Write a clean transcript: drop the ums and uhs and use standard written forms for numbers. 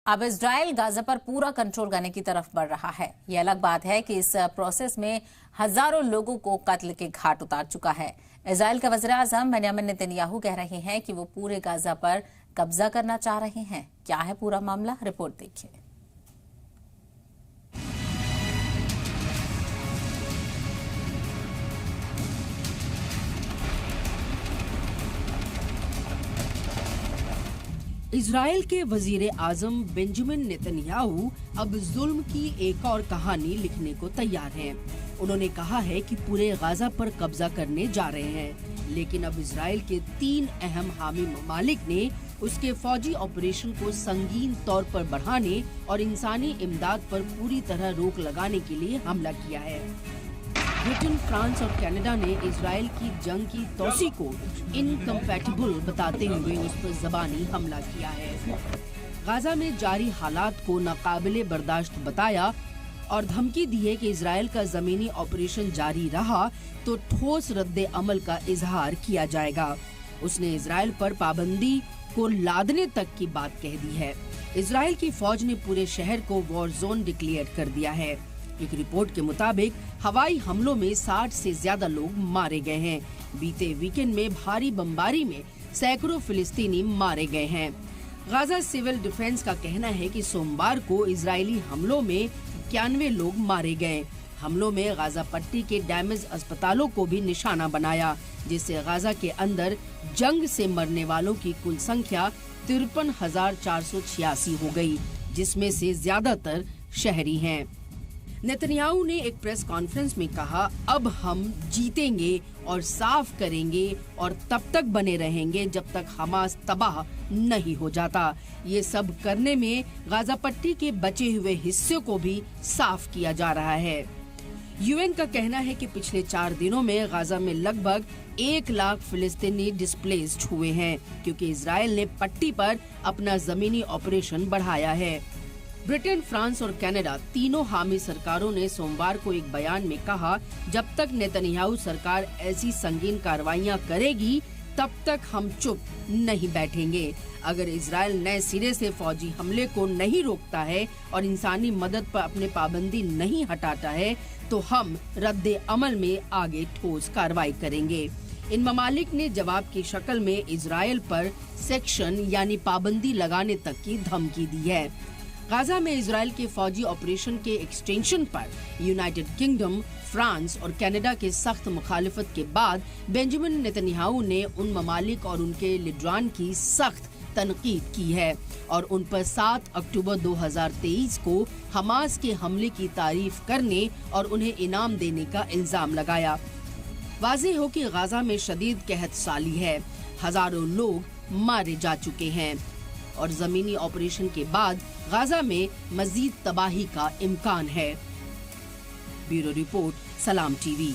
अब Israel Gaza पर पूरा कंट्रोल करने की तरफ बढ़ रहा है। ये अलग बात है कि इस प्रोसेस में हजारों लोगों को कत्ल के घाट उतार चुका है। इजराइल के वज़ीर आज़म बेंजामिन नेतन्याहू कह रहे हैं कि वो पूरे गाजा पर कब्जा करना चाह रहे हैं। क्या है पूरा मामला, रिपोर्ट देखिए। इजराइल के वजीर आजम बेंजामिन नेतन्याहू अब जुल्म की एक और कहानी लिखने को तैयार हैं। उन्होंने कहा है कि पूरे गाजा पर कब्जा करने जा रहे हैं, लेकिन अब इजराइल के 3 अहम हामी ममालिक ने उसके फौजी ऑपरेशन को संगीन तौर पर बढ़ाने और इंसानी इमदाद पर पूरी तरह रोक लगाने के लिए हमला किया है। ब्रिटेन, फ्रांस और कनाडा ने इजराइल की जंग की तोसी को इनकम्पैटिबल बताते हुए उस पर ज़बानी हमला किया है। गाजा में जारी हालात को नाकाबिले बर्दाश्त बताया और धमकी दी है कि इजराइल का जमीनी ऑपरेशन जारी रहा तो ठोस रद्दे अमल का इजहार किया जाएगा। उसने इजराइल पर पाबंदी को लादने तक की बात कह दी है। इजराइल की फौज ने पूरे शहर को वॉर जोन डिक्लेयर कर दिया है। एक रिपोर्ट के मुताबिक हवाई हमलों में 60 से ज्यादा लोग मारे गए हैं। बीते वीकेंड में भारी बमबारी में सैकड़ों फिलिस्तीनी मारे गए हैं। गाजा सिविल डिफेंस का कहना है कि सोमवार को इजरायली हमलों में 91 लोग मारे गए। हमलों में गाजा पट्टी के डैमेज अस्पतालों को भी निशाना बनाया, जिससे गाजा के अंदर जंग से मरने वालों की कुल संख्या 53,486 हो गई, जिसमें से ज्यादातर शहरी हैं। नेतन्याहू ने एक प्रेस कॉन्फ्रेंस में कहा, अब हम जीतेंगे और साफ करेंगे और तब तक बने रहेंगे जब तक हमास तबाह नहीं हो जाता। ये सब करने में गाजा पट्टी के बचे हुए हिस्से को भी साफ किया जा रहा है। यूएन का कहना है कि पिछले 4 दिनों में गाजा में लगभग 1 लाख फिलिस्तीनी डिस्प्लेस्ड हुए हैं, क्योंकि इजराइल ने पट्टी पर अपना जमीनी ऑपरेशन बढ़ाया है। ब्रिटेन, फ्रांस और कनाडा तीनों हामी सरकारों ने सोमवार को एक बयान में कहा, जब तक नेतन्याहू सरकार ऐसी संगीन कार्रवाइयां करेगी तब तक हम चुप नहीं बैठेंगे। अगर इजराइल नए सिरे से फौजी हमले को नहीं रोकता है और इंसानी मदद पर अपने पाबंदी नहीं हटाता है तो हम रद्दे अमल में आगे ठोस कार्रवाई करेंगे। इन ममालिक ने जवाब की शक्ल में इजराइल पर सेक्शन यानी पाबंदी लगाने तक की धमकी दी है। गाजा में इजराइल के फौजी ऑपरेशन के एक्सटेंशन पर यूनाइटेड किंगडम, फ्रांस और कनाडा के सख्त मुखालिफत के बाद बेंजामिन नेतन्याहू ने उन ममालिक और उनके लीडरान की सख्त तनकीद की है और उन पर 7 अक्टूबर 2023 को हमास के हमले की तारीफ करने और उन्हें इनाम देने का इल्जाम लगाया। वाज़ेह हो कि गाजा में शदीद कहत साली है, हजारों लोग मारे जा चुके हैं और जमीनी ऑपरेशन के बाद गाजा में मजीद तबाही का इम्कान है। ब्यूरो रिपोर्ट, सलाम टीवी।